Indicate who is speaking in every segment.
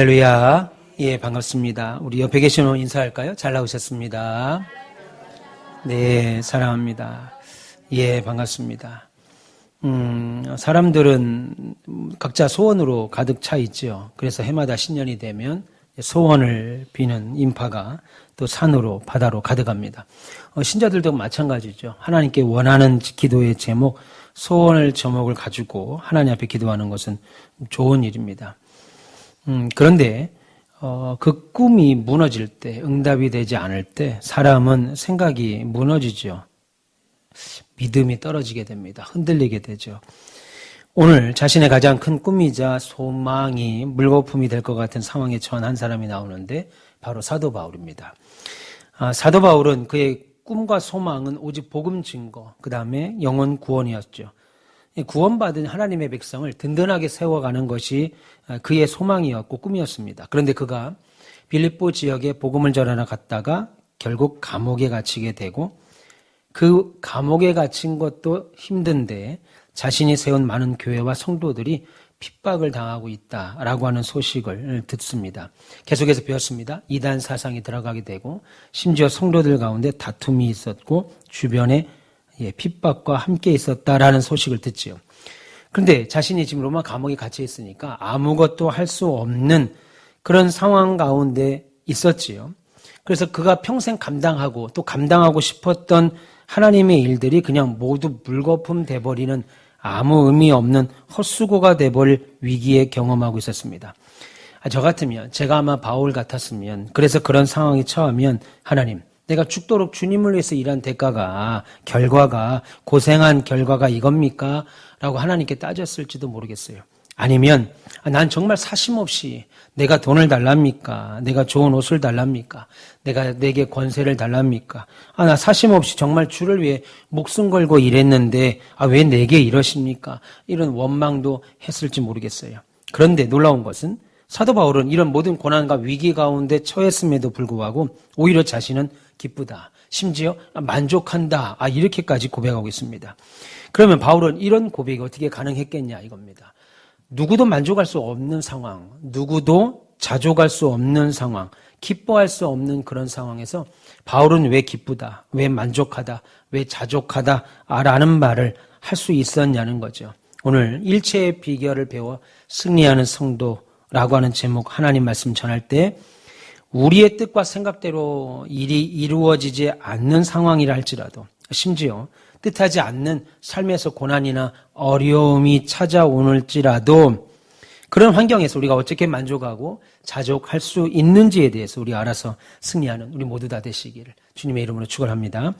Speaker 1: 할렐루야. 예, 반갑습니다. 우리 옆에 계신 분 인사할까요? 잘 나오셨습니다. 네, 사랑합니다. 예, 반갑습니다. 사람들은 각자 소원으로 가득 차 있죠. 그래서 해마다 신년이 되면 소원을 비는 인파가 또 산으로 바다로 가득합니다. 신자들도 마찬가지죠. 하나님께 원하는 기도의 제목, 소원을 제목을 가지고 하나님 앞에 기도하는 것은 좋은 일입니다. 그런데 그 꿈이 무너질 때, 응답이 되지 않을 때 사람은 생각이 무너지죠. 믿음이 떨어지게 됩니다. 흔들리게 되죠. 오늘 자신의 가장 큰 꿈이자 소망이 물거품이 될 것 같은 상황에 처한 한 사람이 나오는데 바로 사도 바울입니다. 사도 바울은 그의 꿈과 소망은 오직 복음 증거, 그 다음에 영혼 구원이었죠. 구원받은 하나님의 백성을 든든하게 세워가는 것이 그의 소망이었고 꿈이었습니다. 그런데 그가 빌립보 지역에 복음을 전하러 갔다가 결국 감옥에 갇히게 되고 그 감옥에 갇힌 것도 힘든데 자신이 세운 많은 교회와 성도들이 핍박을 당하고 있다라고 하는 소식을 듣습니다. 계속해서 배웠습니다. 이단 사상이 들어가게 되고 심지어 성도들 가운데 다툼이 있었고 주변에 핍박과 함께 있었다라는 소식을 듣지요. 그런데 자신이 지금 로마 감옥에 갇혀 있으니까 아무것도 할 수 없는 그런 상황 가운데 있었지요. 그래서 그가 평생 감당하고 또 감당하고 싶었던 하나님의 일들이 그냥 모두 물거품 돼버리는 아무 의미 없는 헛수고가 돼버릴 위기에 경험하고 있었습니다. 저 같으면 제가 아마 바울 같았으면 그래서 그런 상황에 처하면 하나님 내가 죽도록 주님을 위해서 일한 대가가 결과가 고생한 결과가 이겁니까? 라고 하나님께 따졌을지도 모르겠어요. 아니면 난 정말 사심없이 내가 돈을 달랍니까? 내가 좋은 옷을 달랍니까? 내가 내게 권세를 달랍니까? 나 사심없이 정말 주를 위해 목숨 걸고 일했는데 왜 내게 이러십니까? 이런 원망도 했을지 모르겠어요. 그런데 놀라운 것은 사도 바울은 이런 모든 고난과 위기 가운데 처했음에도 불구하고 오히려 자신은 기쁘다. 심지어 만족한다. 이렇게까지 고백하고 있습니다. 그러면 바울은 이런 고백이 어떻게 가능했겠냐 이겁니다. 누구도 만족할 수 없는 상황, 누구도 자족할 수 없는 상황, 기뻐할 수 없는 그런 상황에서 바울은 왜 기쁘다, 왜 만족하다, 왜 자족하다 라는 말을 할 수 있었냐는 거죠. 오늘 일체의 비결을 배워 승리하는 성도라고 하는 제목 하나님 말씀 전할 때 우리의 뜻과 생각대로 일이 이루어지지 않는 상황이라 할지라도 심지어 뜻하지 않는 삶에서 고난이나 어려움이 찾아오는지라도 그런 환경에서 우리가 어떻게 만족하고 자족할 수 있는지에 대해서 우리 알아서 승리하는 우리 모두 다 되시기를 주님의 이름으로 축원합니다.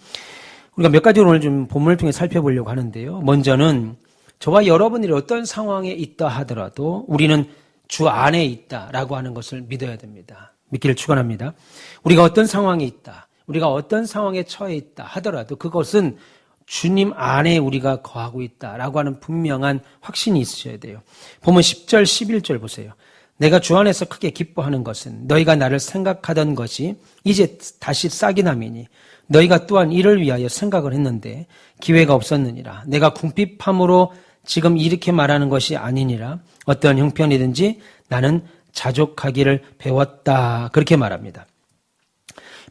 Speaker 1: 우리가 몇 가지 오늘 좀 본문을 통해 살펴보려고 하는데요. 먼저는 저와 여러분들이 어떤 상황에 있다 하더라도 우리는 주 안에 있다라고 하는 것을 믿어야 됩니다. 믿기를 축원합니다. 우리가 어떤 상황에 있다, 우리가 어떤 상황에 처해 있다 하더라도 그것은 주님 안에 우리가 거하고 있다라고 하는 분명한 확신이 있으셔야 돼요. 보면 10절, 11절 보세요. 내가 주 안에서 크게 기뻐하는 것은 너희가 나를 생각하던 것이 이제 다시 싹이 나미니 너희가 또한 이를 위하여 생각을 했는데 기회가 없었느니라. 내가 궁핍함으로 지금 이렇게 말하는 것이 아니니라. 어떤 형편이든지 나는 자족하기를 배웠다. 그렇게 말합니다.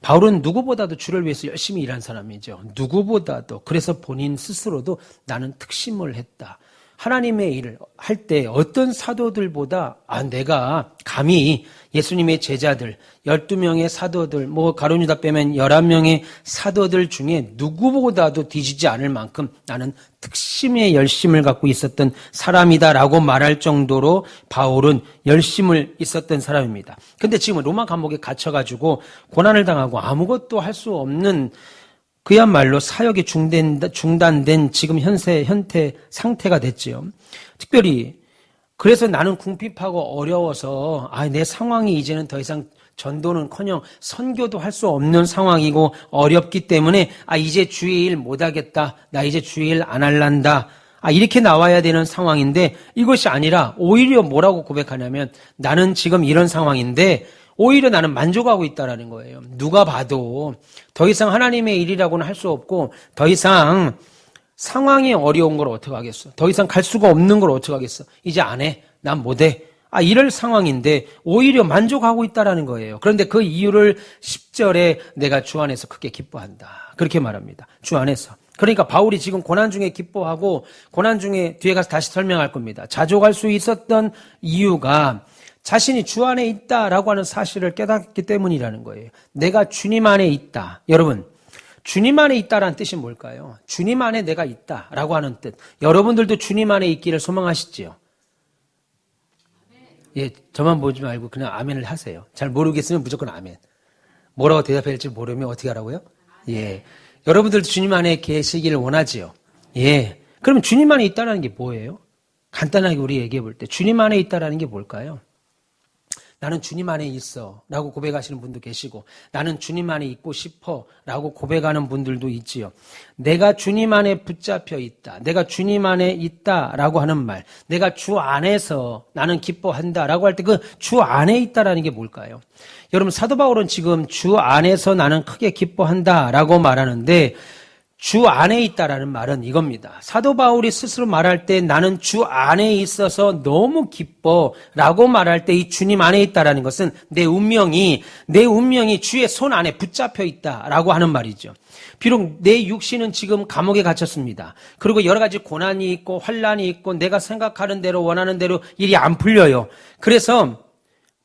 Speaker 1: 바울은 누구보다도 주를 위해서 열심히 일한 사람이죠. 누구보다도. 그래서 본인 스스로도 나는 특심을 했다. 하나님의 일을 할 때 어떤 사도들보다 내가 감히 예수님의 제자들 12명의 사도들 가룟유다 빼면 11명의 사도들 중에 누구보다도 뒤지지 않을 만큼 나는 특심의 열심을 갖고 있었던 사람이다라고 말할 정도로 바울은 열심을 있었던 사람입니다. 근데 지금 로마 감옥에 갇혀가지고 고난을 당하고 아무것도 할 수 없는 그야말로 사역이 중단된 지금 현태 상태가 됐지요. 특별히 그래서 나는 궁핍하고 어려워서 내 상황이 이제는 더 이상 전도는커녕 선교도 할 수 없는 상황이고 어렵기 때문에 이제 주의 일 못하겠다. 나 이제 주의 일 안 할란다. 이렇게 나와야 되는 상황인데 이것이 아니라 오히려 뭐라고 고백하냐면 나는 지금 이런 상황인데 오히려 나는 만족하고 있다라는 거예요. 누가 봐도 더 이상 하나님의 일이라고는 할 수 없고 더 이상 상황이 어려운 걸 어떻게 하겠어? 더 이상 갈 수가 없는 걸 어떻게 하겠어? 이제 안 해. 난 못해. 이럴 상황인데 오히려 만족하고 있다라는 거예요. 그런데 그 이유를 10절에 내가 주 안에서 크게 기뻐한다. 그렇게 말합니다. 주 안에서. 그러니까 바울이 지금 고난 중에 기뻐하고 고난 중에 뒤에 가서 다시 설명할 겁니다. 자족할 수 있었던 이유가 자신이 주 안에 있다라고 하는 사실을 깨닫기 때문이라는 거예요. 내가 주님 안에 있다. 여러분, 주님 안에 있다라는 뜻이 뭘까요? 주님 안에 내가 있다라고 하는 뜻. 여러분들도 주님 안에 있기를 소망하시지요? 예, 저만 보지 말고 그냥 아멘을 하세요. 잘 모르겠으면 무조건 아멘. 뭐라고 대답해야 할지 모르면 어떻게 하라고요? 예. 여러분들도 주님 안에 계시기를 원하지요? 예. 그럼 주님 안에 있다는 게 뭐예요? 간단하게 우리 얘기해 볼 때 주님 안에 있다는 게 뭘까요? 나는 주님 안에 있어 라고 고백하시는 분도 계시고 나는 주님 안에 있고 싶어 라고 고백하는 분들도 있지요. 내가 주님 안에 붙잡혀 있다. 내가 주님 안에 있다 라고 하는 말. 내가 주 안에서 나는 기뻐한다 라고 할 때 그 주 안에 있다라는 게 뭘까요? 여러분 사도 바울은 지금 주 안에서 나는 크게 기뻐한다 라고 말하는데 주 안에 있다라는 말은 이겁니다. 사도 바울이 스스로 말할 때 나는 주 안에 있어서 너무 기뻐라고 말할 때 이 주님 안에 있다라는 것은 내 운명이 주의 손 안에 붙잡혀 있다라고 하는 말이죠. 비록 내 육신은 지금 감옥에 갇혔습니다. 그리고 여러 가지 고난이 있고 환난이 있고 내가 생각하는 대로 원하는 대로 일이 안 풀려요. 그래서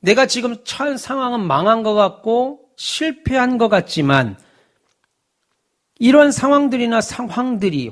Speaker 1: 내가 지금 처한 상황은 망한 것 같고 실패한 것 같지만 이런 상황들이나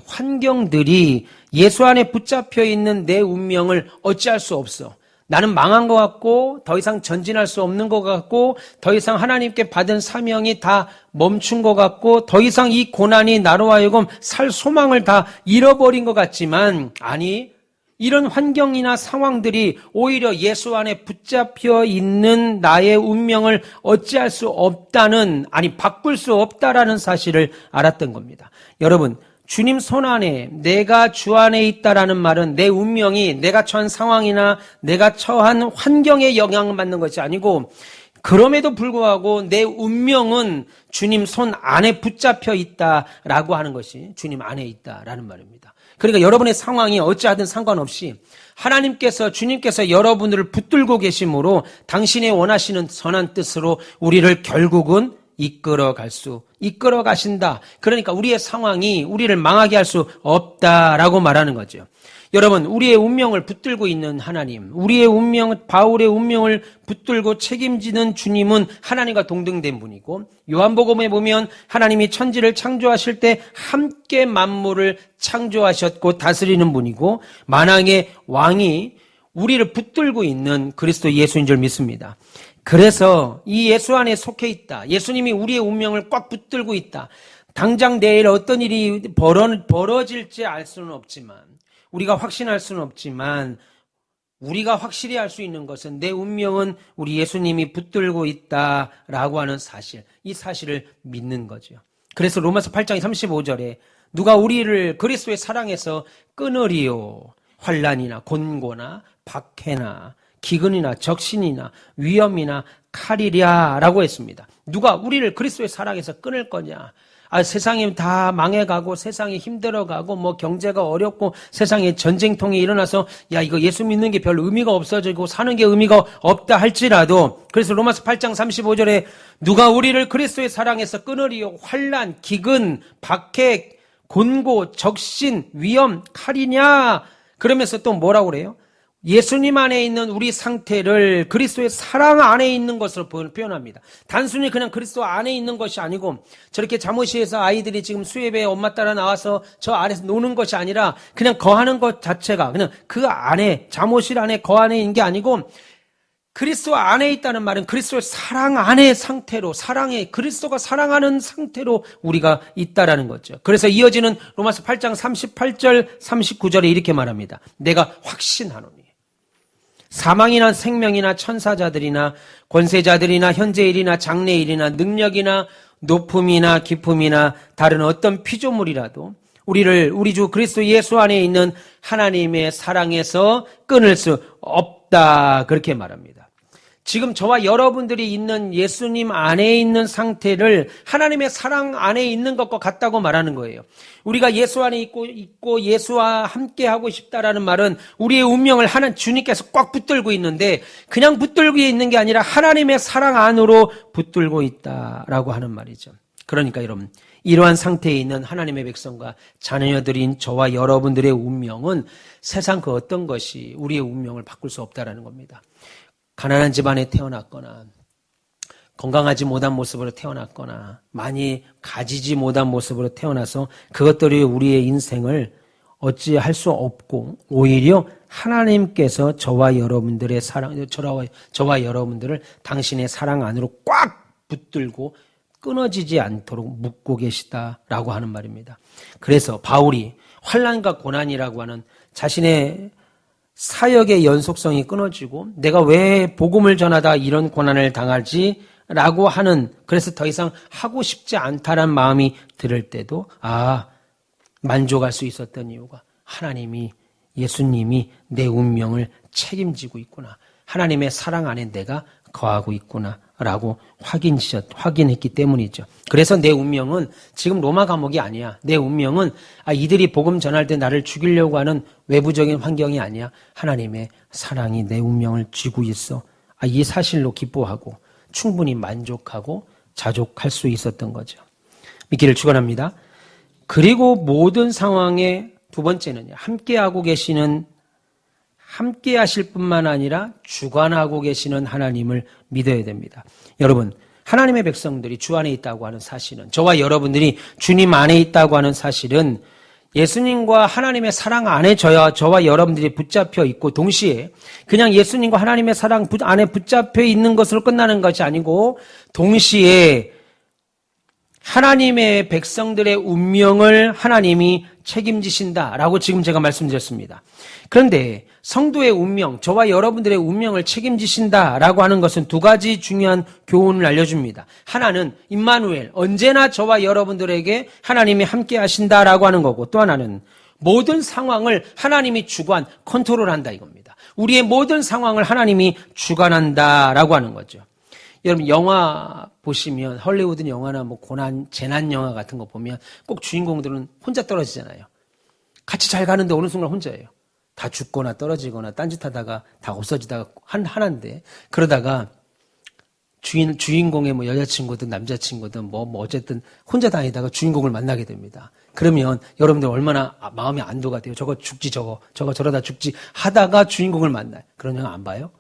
Speaker 1: 환경들이 예수 안에 붙잡혀 있는 내 운명을 어찌할 수 없어. 나는 망한 것 같고 더 이상 전진할 수 없는 것 같고 더 이상 하나님께 받은 사명이 다 멈춘 것 같고 더 이상 이 고난이 나로 하여금 살 소망을 다 잃어버린 것 같지만 아니 이런 환경이나 상황들이 오히려 예수 안에 붙잡혀 있는 나의 운명을 어찌할 수 없다는 바꿀 수 없다라는 사실을 알았던 겁니다. 여러분 주님 손 안에 내가 주 안에 있다라는 말은 내 운명이 내가 처한 상황이나 내가 처한 환경에 영향을 받는 것이 아니고 그럼에도 불구하고 내 운명은 주님 손 안에 붙잡혀 있다라고 하는 것이 주님 안에 있다라는 말입니다. 그러니까 여러분의 상황이 어찌하든 상관없이 주님께서 여러분들을 붙들고 계심으로 당신의 원하시는 선한 뜻으로 우리를 결국은 이끌어 가신다. 그러니까 우리의 상황이 우리를 망하게 할 수 없다라고 말하는 거죠. 여러분, 우리의 운명을 붙들고 있는 하나님, 바울의 운명을 붙들고 책임지는 주님은 하나님과 동등된 분이고, 요한복음에 보면 하나님이 천지를 창조하실 때 함께 만물을 창조하셨고 다스리는 분이고, 만왕의 왕이 우리를 붙들고 있는 그리스도 예수인 줄 믿습니다. 그래서 이 예수 안에 속해 있다. 예수님이 우리의 운명을 꽉 붙들고 있다. 당장 내일 어떤 일이 벌어질지 알 수는 없지만, 우리가 확신할 수는 없지만 우리가 확실히 알 수 있는 것은 내 운명은 우리 예수님이 붙들고 있다라고 하는 사실, 이 사실을 믿는 거죠. 그래서 로마서 8장 35절에 누가 우리를 그리스도의 사랑에서 끊으리요. 환난이나 곤고나 박해나 기근이나 적신이나 위험이나 칼이랴 라고 했습니다. 누가 우리를 그리스도의 사랑에서 끊을 거냐. 세상이 다 망해가고 세상이 힘들어가고 경제가 어렵고 세상에 전쟁통이 일어나서 이거 예수 믿는 게 별 의미가 없어지고 사는 게 의미가 없다 할지라도 그래서 로마서 8장 35절에 누가 우리를 그리스도의 사랑에서 끊으리요. 환난, 기근, 박해, 곤고, 적신, 위험, 칼이냐. 그러면서 또 뭐라고 그래요? 예수님 안에 있는 우리 상태를 그리스도의 사랑 안에 있는 것으로 표현합니다. 단순히 그냥 그리스도 안에 있는 것이 아니고 저렇게 잠옷시에서 아이들이 지금 수예배에 엄마 따라 나와서 저 안에서 노는 것이 아니라 그냥 거하는 것 자체가 그냥 그 안에 잠옷실 안에 거하는 있는 게 아니고 그리스도 안에 있다는 말은 그리스도의 사랑 안의 상태로 그리스도가 사랑하는 상태로 우리가 있다라는 거죠. 그래서 이어지는 로마서 8장 38절 39절에 이렇게 말합니다. 내가 확신하노니 사망이나 생명이나 천사자들이나 권세자들이나 현재일이나 장래일이나 능력이나 높음이나 깊음이나 다른 어떤 피조물이라도 우리 주 그리스도 예수 안에 있는 하나님의 사랑에서 끊을 수 없다. 그렇게 말합니다. 지금 저와 여러분들이 있는 예수님 안에 있는 상태를 하나님의 사랑 안에 있는 것과 같다고 말하는 거예요. 우리가 예수 안에 있고 예수와 함께 하고 싶다라는 말은 우리의 운명을 주님께서 꽉 붙들고 있는데 그냥 붙들고 있는 게 아니라 하나님의 사랑 안으로 붙들고 있다라고 하는 말이죠. 그러니까 여러분, 이러한 상태에 있는 하나님의 백성과 자녀들인 저와 여러분들의 운명은 세상 그 어떤 것이 우리의 운명을 바꿀 수 없다라는 겁니다. 가난한 집안에 태어났거나 건강하지 못한 모습으로 태어났거나 많이 가지지 못한 모습으로 태어나서 그것들이 우리의 인생을 어찌할 수 없고 오히려 하나님께서 저와 여러분들의 저와 여러분들을 당신의 사랑 안으로 꽉 붙들고 끊어지지 않도록 묶고 계시다라고 하는 말입니다. 그래서 바울이 환난과 고난이라고 하는 자신의 사역의 연속성이 끊어지고 내가 왜 복음을 전하다 이런 고난을 당하지? 라고 하는, 그래서 더 이상 하고 싶지 않다란 마음이 들 때도 만족할 수 있었던 이유가 예수님이 내 운명을 책임지고 있구나. 하나님의 사랑 안에 내가 거하고 있구나 라고 확인했기 때문이죠. 그래서 내 운명은 지금 로마 감옥이 아니야. 내 운명은 이들이 복음 전할 때 나를 죽이려고 하는 외부적인 환경이 아니야. 하나님의 사랑이 내 운명을 쥐고 있어. 이 사실로 기뻐하고 충분히 만족하고 자족할 수 있었던 거죠. 믿기를 축원합니다. 그리고 모든 상황에 두 번째는요, 함께 하실 뿐만 아니라 주관하고 계시는 하나님을 믿어야 됩니다. 여러분, 하나님의 백성들이 주 안에 있다고 하는 사실은, 저와 여러분들이 주님 안에 있다고 하는 사실은 예수님과 하나님의 사랑 안에 저와 여러분들이 붙잡혀 있고, 동시에 그냥 예수님과 하나님의 사랑 안에 붙잡혀 있는 것으로 끝나는 것이 아니고, 동시에 하나님의 백성들의 운명을 하나님이 책임지신다라고 지금 제가 말씀드렸습니다. 그런데 성도의 운명, 저와 여러분들의 운명을 책임지신다라고 하는 것은 두 가지 중요한 교훈을 알려줍니다. 하나는 임마누엘, 언제나 저와 여러분들에게 하나님이 함께 하신다라고 하는 거고, 또 하나는 모든 상황을 하나님이 컨트롤한다 이겁니다. 우리의 모든 상황을 하나님이 주관한다라고 하는 거죠. 여러분, 영화 보시면, 헐리우드 영화나 재난 영화 같은 거 보면 꼭 주인공들은 혼자 떨어지잖아요. 같이 잘 가는데 어느 순간 혼자예요. 다 죽거나 떨어지거나 딴짓하다가 다 없어지다가 하나인데, 그러다가 주인공의 여자친구든 남자친구든 어쨌든 혼자 다니다가 주인공을 만나게 됩니다. 그러면 여러분들 얼마나 마음이 안도가 돼요. 저거 죽지, 저거 저러다 죽지 하다가 주인공을 만나요. 그런 영화 안 봐요?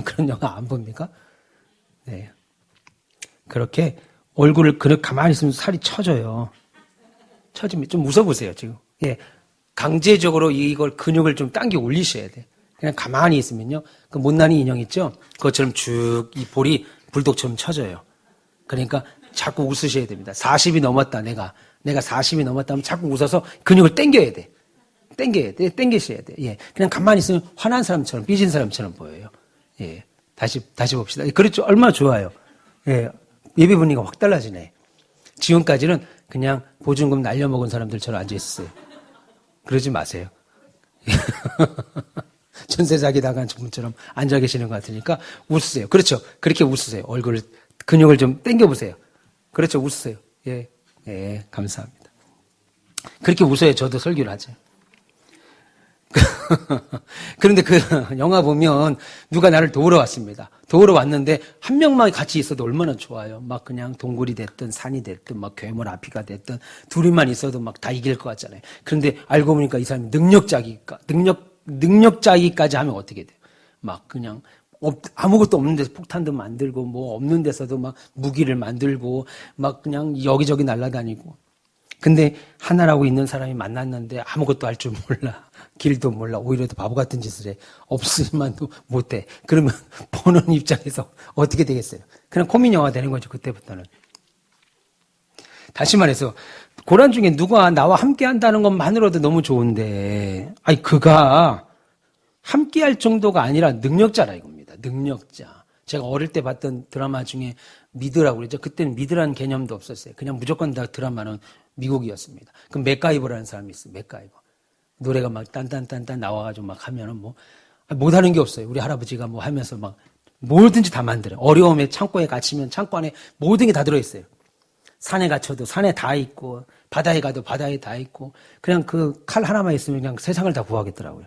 Speaker 1: 그런 영화 안 봅니까? 네. 그렇게 얼굴을 가만히 있으면 살이 처져요. 처지면 좀 웃어보세요, 지금. 예. 강제적으로 이걸 근육을 좀 당겨 올리셔야 돼. 그냥 가만히 있으면요. 그 못난이 인형 있죠? 그것처럼 쭉 이 볼이 불독처럼 쳐져요. 그러니까 자꾸 웃으셔야 됩니다. 40이 넘었다, 내가 40이 넘었다 하면 자꾸 웃어서 근육을 당겨야 돼. 당기셔야 돼. 예. 그냥 가만히 있으면 화난 사람처럼, 삐진 사람처럼 보여요. 예. 다시 봅시다. 그렇죠. 얼마나 좋아요. 예. 예배 분위기가 확 달라지네. 지금까지는 그냥 보증금 날려먹은 사람들처럼 앉아있었어요. 그러지 마세요. 전세 사기 당한 분처럼 앉아 계시는 것 같으니까 웃으세요. 그렇죠. 그렇게 웃으세요. 근육을 좀 당겨보세요. 그렇죠. 웃으세요. 예. 예. 감사합니다. 그렇게 웃어야 저도 설교를 하죠. 그런데 그 영화 보면 누가 나를 도우러 왔습니다. 도우러 왔는데 한 명만 같이 있어도 얼마나 좋아요. 막 그냥 동굴이 됐든 산이 됐든 막 괴물 앞이가 됐든 둘이만 있어도 막 다 이길 것 같잖아요. 그런데 알고 보니까 이 사람이 능력자기까지 하면 어떻게 돼요? 막 그냥 아무것도 없는 데서 폭탄도 만들고 없는 데서도 막 무기를 만들고 막 그냥 여기저기 날아다니고. 근데 하나라고 있는 사람이 만났는데 아무것도 할 줄 몰라. 길도 몰라. 오히려 더 바보 같은 짓을 해. 없으면도 못해. 그러면 보는 입장에서 어떻게 되겠어요? 그냥 코믹 영화 되는 거죠. 그때부터는. 다시 말해서 고난 중에 누가 나와 함께 한다는 것만으로도 너무 좋은데 그가 함께 할 정도가 아니라 능력자라 이겁니다. 능력자. 제가 어릴 때 봤던 드라마 중에 미드라고 그러죠. 그때는 미드라는 개념도 없었어요. 그냥 무조건 다 드라마는 미국이었습니다. 그럼 맥가이버라는 사람이 있어요. 맥가이버. 노래가 막 딴딴딴딴 나와가지고 막 하면은 못하는 게 없어요. 우리 할아버지가 뭐 하면서 막 뭐든지 다 만들어요. 어려움에 창고에 갇히면 창고 안에 모든 게 다 들어있어요. 산에 갇혀도 산에 다 있고, 바다에 가도 바다에 다 있고, 그냥 그 칼 하나만 있으면 그냥 세상을 다 구하겠더라고요.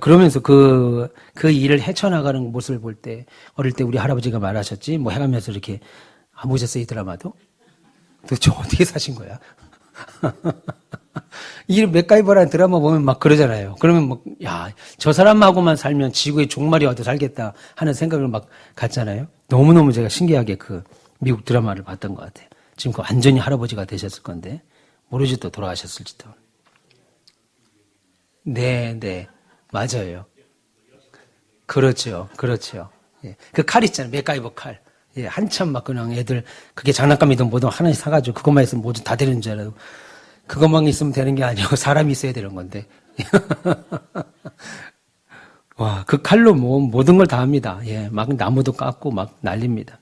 Speaker 1: 그러면서 그 일을 헤쳐나가는 모습을 볼 때, 어릴 때 우리 할아버지가 말하셨지, 뭐 해가면서 이렇게, 안 보셨어요, 이 드라마도? 도대체 어떻게 사신 거야? 이 맥가이버라는 드라마 보면 막 그러잖아요. 그러면 막, 야, 저 사람하고만 살면 지구의 종말이 와도 살겠다 하는 생각을 막 갖잖아요. 너무너무 제가 신기하게 그 미국 드라마를 봤던 것 같아요. 지금 그 완전히 할아버지가 되셨을 건데, 모르지 또 돌아가셨을지도. 네. 맞아요. 그렇죠. 예. 그 칼 있잖아요. 맥가이버 칼. 예, 한참 막 그냥 애들, 그게 장난감이든 뭐든 하나씩 사가지고 그것만 있으면 뭐든 다 되는 줄 알아요. 그것만 있으면 되는 게 아니고 사람이 있어야 되는 건데. 와, 그 칼로 뭐 모든 걸 다 합니다. 예, 막 나무도 깎고 막 난립니다.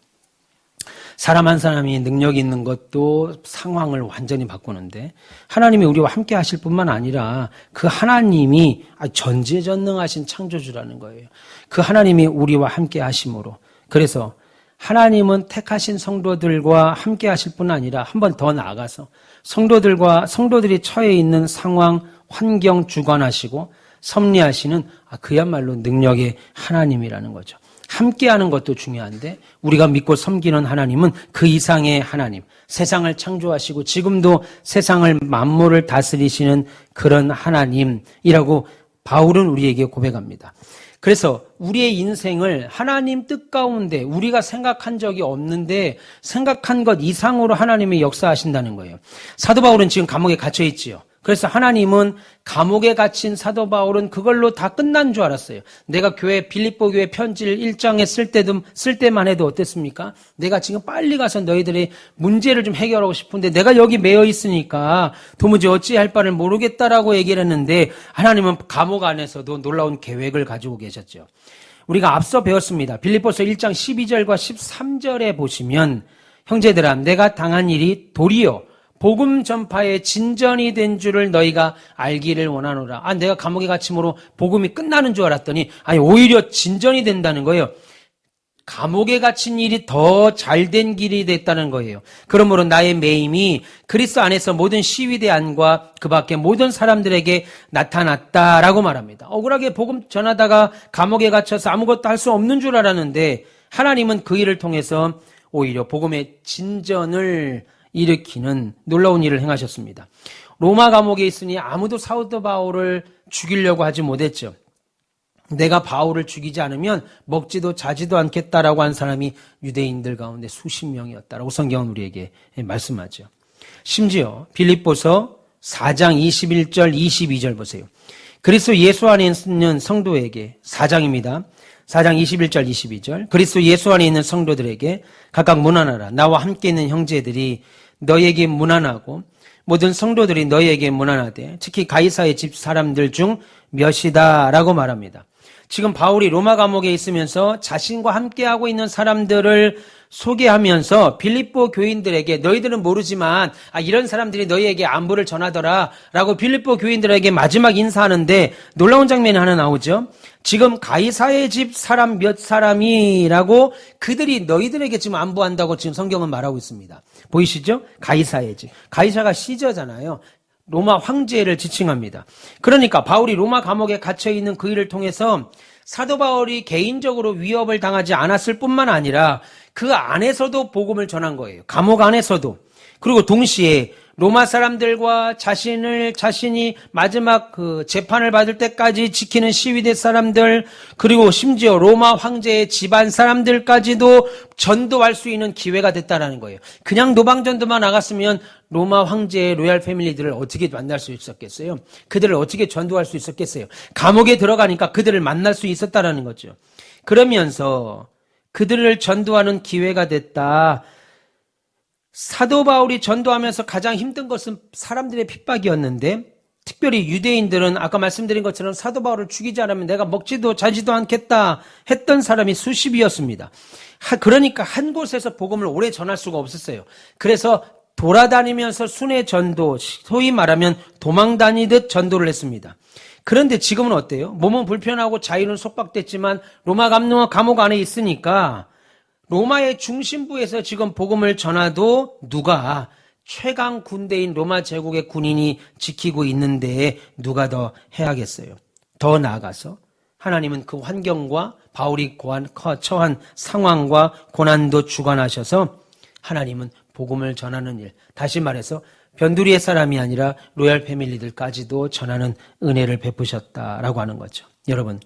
Speaker 1: 사람 한 사람이 능력이 있는 것도 상황을 완전히 바꾸는데 하나님이 우리와 함께 하실 뿐만 아니라 그 하나님이 전지전능하신 창조주라는 거예요. 그 하나님이 우리와 함께 하심으로 그래서 하나님은 택하신 성도들과 함께 하실 뿐 아니라 한 번 더 나아가서 성도들이 처해 있는 상황, 환경 주관하시고 섭리하시는 그야말로 능력의 하나님이라는 거죠. 함께하는 것도 중요한데 우리가 믿고 섬기는 하나님은 그 이상의 하나님, 세상을 창조하시고 지금도 세상을 만물을 다스리시는 그런 하나님이라고 바울은 우리에게 고백합니다. 그래서 우리의 인생을 하나님 뜻 가운데 우리가 생각한 적이 없는데 생각한 것 이상으로 하나님이 역사하신다는 거예요. 사도 바울은 지금 감옥에 갇혀 있지요. 그래서 하나님은 감옥에 갇힌 사도 바울은 그걸로 다 끝난 줄 알았어요. 내가 빌립보 교회 편지를 1장에 쓸 때만 해도 어땠습니까? 내가 지금 빨리 가서 너희들의 문제를 좀 해결하고 싶은데 내가 여기 매여 있으니까 도무지 어찌할 바를 모르겠다라고 얘기를 했는데 하나님은 감옥 안에서도 놀라운 계획을 가지고 계셨죠. 우리가 앞서 배웠습니다. 빌립보서 1장 12절과 13절에 보시면 형제들아 내가 당한 일이 도리어 복음 전파의 진전이 된 줄을 너희가 알기를 원하노라. 내가 감옥에 갇힘으로 복음이 끝나는 줄 알았더니 오히려 진전이 된다는 거예요. 감옥에 갇힌 일이 더 잘된 길이 됐다는 거예요. 그러므로 나의 매임이 그리스도 안에서 모든 시위대 안과 그 밖에 모든 사람들에게 나타났다라고 말합니다. 억울하게 복음 전하다가 감옥에 갇혀서 아무것도 할 수 없는 줄 알았는데 하나님은 그 일을 통해서 오히려 복음의 진전을 일으키는 놀라운 일을 행하셨습니다. 로마 감옥에 있으니 아무도 사도 바울을 죽이려고 하지 못했죠. 내가 바울을 죽이지 않으면 먹지도 자지도 않겠다라고 한 사람이 유대인들 가운데 수십 명이었다라고 성경은 우리에게 말씀하죠. 심지어 빌립보서 4장 21절 22절 보세요. 그리스도 예수 안에 있는 성도에게 4장입니다. 4장 21절 22절 그리스도 예수 안에 있는 성도들에게 각각 문안하라. 나와 함께 있는 형제들이 너에게 문안하고 모든 성도들이 너에게 문안하되 특히 가이사의 집 사람들 중 몇이다라고 말합니다. 지금 바울이 로마 감옥에 있으면서 자신과 함께하고 있는 사람들을 소개하면서 빌립보 교인들에게 너희들은 모르지만 이런 사람들이 너희에게 안부를 전하더라 라고 빌립보 교인들에게 마지막 인사하는데 놀라운 장면이 하나 나오죠. 지금 가이사의 집 사람 몇 사람이라고 그들이 너희들에게 지금 안부한다고 지금 성경은 말하고 있습니다. 보이시죠? 가이사의 집. 가이사가 시저잖아요. 로마 황제를 지칭합니다. 그러니까 바울이 로마 감옥에 갇혀있는 그 일을 통해서 사도 바울이 개인적으로 위협을 당하지 않았을 뿐만 아니라 그 안에서도 복음을 전한 거예요. 감옥 안에서도. 그리고 동시에 로마 사람들과 자신이 마지막 그 재판을 받을 때까지 지키는 시위대 사람들, 그리고 심지어 로마 황제의 집안 사람들까지도 전도할 수 있는 기회가 됐다라는 거예요. 그냥 노방전도만 나갔으면 로마 황제의 로얄 패밀리들을 어떻게 만날 수 있었겠어요? 그들을 어떻게 전도할 수 있었겠어요? 감옥에 들어가니까 그들을 만날 수 있었다라는 거죠. 그러면서 그들을 전도하는 기회가 됐다. 사도 바울이 전도하면서 가장 힘든 것은 사람들의 핍박이었는데 특별히 유대인들은 아까 말씀드린 것처럼 사도 바울을 죽이지 않으면 내가 먹지도 자지도 않겠다 했던 사람이 수십이었습니다. 그러니까 한 곳에서 복음을 오래 전할 수가 없었어요. 그래서 돌아다니면서 순회 전도, 소위 말하면 도망 다니듯 전도를 했습니다. 그런데 지금은 어때요? 몸은 불편하고 자유는 속박됐지만 로마 감옥 안에 있으니까 로마의 중심부에서 지금 복음을 전하도 누가 최강 군대인 로마 제국의 군인이 지키고 있는데 누가 더 해야겠어요? 더 나아가서 하나님은 그 환경과 바울이 처한 상황과 고난도 주관하셔서 하나님은 복음을 전하는 일, 다시 말해서 변두리의 사람이 아니라 로얄 패밀리들까지도 전하는 은혜를 베푸셨다라고 하는 거죠. 여러분,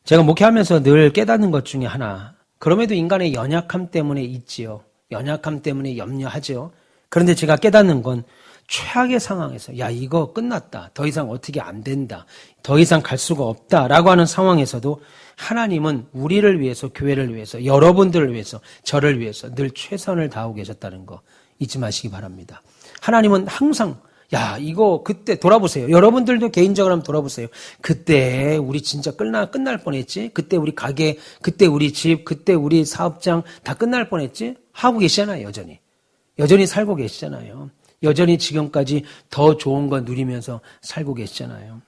Speaker 1: 제가 목회하면서 늘 깨닫는 것 중에 하나, 그럼에도 인간의 연약함 때문에 있지요. 연약함 때문에 염려하죠. 그런데 제가 깨닫는 건 최악의 상황에서 야 이거 끝났다. 더 이상 어떻게 안 된다. 더 이상 갈 수가 없다라고 하는 상황에서도 하나님은 우리를 위해서, 교회를 위해서, 여러분들을 위해서, 저를 위해서 늘 최선을 다하고 계셨다는 거 잊지 마시기 바랍니다. 하나님은 항상 야 이거 그때 돌아보세요. 여러분들도 개인적으로 한번 돌아보세요. 그때 우리 진짜 끝날 뻔했지. 그때 우리 가게, 그때 우리 집, 그때 우리 사업장 다 끝날 뻔했지. 하고 계시잖아요. 여전히 살고 계시잖아요. 여전히 지금까지 더 좋은 거 누리면서 살고 계시잖아요.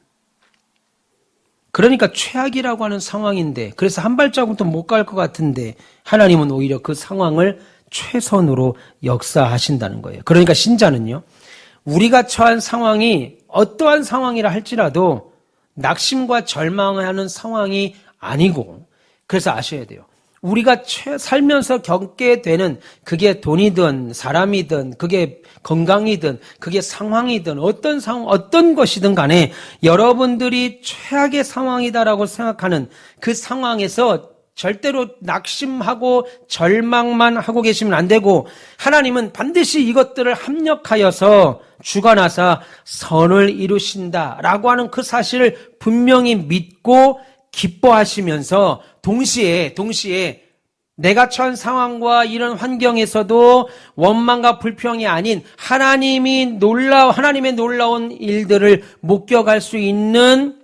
Speaker 1: 그러니까 최악이라고 하는 상황인데, 그래서 한 발자국도 못 갈 것 같은데 하나님은 오히려 그 상황을 최선으로 역사하신다는 거예요. 그러니까 신자는요, 우리가 처한 상황이 어떠한 상황이라 할지라도 낙심과 절망하는 상황이 아니고, 그래서 아셔야 돼요. 우리가 살면서 겪게 되는 그게 돈이든 사람이든 그게 건강이든 그게 상황이든 어떤 것이든 간에 여러분들이 최악의 상황이다라고 생각하는 그 상황에서 절대로 낙심하고 절망만 하고 계시면 안 되고, 하나님은 반드시 이것들을 합력하여서 주관하사 선을 이루신다라고 하는 그 사실을 분명히 믿고 기뻐하시면서 동시에 내가 처한 상황과 이런 환경에서도 원망과 불평이 아닌 하나님의 놀라운 일들을 목격할 수 있는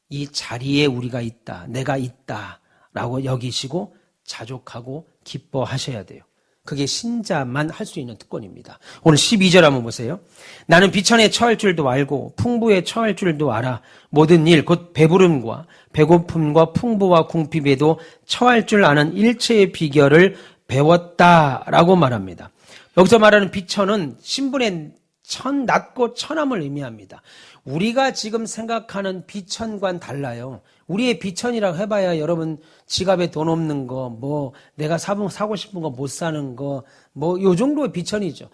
Speaker 1: 이 자리에 우리가 있다, 내가 있다라고 여기시고 자족하고 기뻐하셔야 돼요. 그게 신자만 할 수 있는 특권입니다. 오늘 12절 한번 보세요. 나는 비천에 처할 줄도 알고 풍부에 처할 줄도 알아. 모든 일, 곧 배부름과 배고픔과 풍부와 궁핍에도 처할 줄 아는 일체의 비결을 배웠다라고 말합니다. 여기서 말하는 비천은 신분의 낮고 천함을 의미합니다. 우리가 지금 생각하는 비천과는 달라요. 우리의 비천이라고 해봐야 여러분 지갑에 돈 없는 거, 뭐 내가 사고 싶은 거 못 사는 거, 뭐 요 정도의 비천이죠.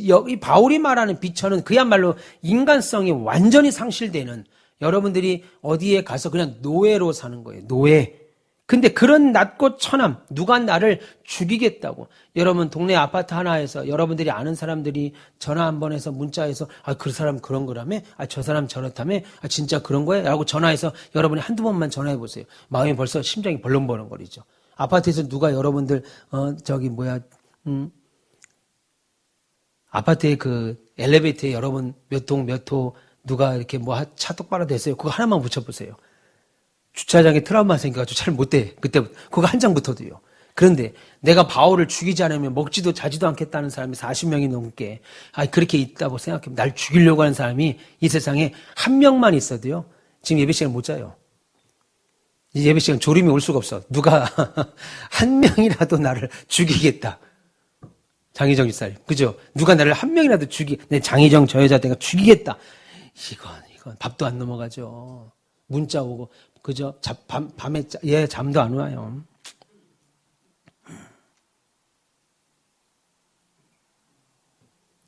Speaker 1: 여기 바울이 말하는 비천은 그야말로 인간성이 완전히 상실되는, 여러분들이 어디에 가서 그냥 노예로 사는 거예요. 노예. 근데 그런 낮고 천함, 누가 나를 죽이겠다고. 여러분 동네 아파트 하나에서 여러분들이 아는 사람들이 전화 한 번 해서 문자해서 그 사람 그런 거라며? 저 사람 저렇다며? 진짜 그런 거야? 라고 전화해서 여러분이 한두 번만 전화해 보세요. 마음이 벌써 심장이 벌렁벌렁거리죠. 아파트에서 누가 여러분들 아파트에 그 엘리베이터에 여러분 몇 호 누가 이렇게 차 똑바로 됐어요. 그거 하나만 붙여보세요. 주차장에 트라우마 생겨가지고 잘 못 돼. 그때부터. 그거 한 장부터도요. 그런데 내가 바울을 죽이지 않으면 먹지도 자지도 않겠다는 사람이 40명이 넘게 그렇게 있다고 생각해보면 날 죽이려고 하는 사람이 이 세상에 한 명만 있어도요. 지금 예배 시간 못 자요. 이 예배 시간 졸음이 올 수가 없어. 누가 한 명이라도 나를 죽이겠다. 장희정 집사님. 그죠? 누가 나를 한 명이라도 내 장희정 저 여자 내가 죽이겠다. 이건 밥도 안 넘어가죠. 문자 오고. 그죠? 밤에 잠도 안 와요.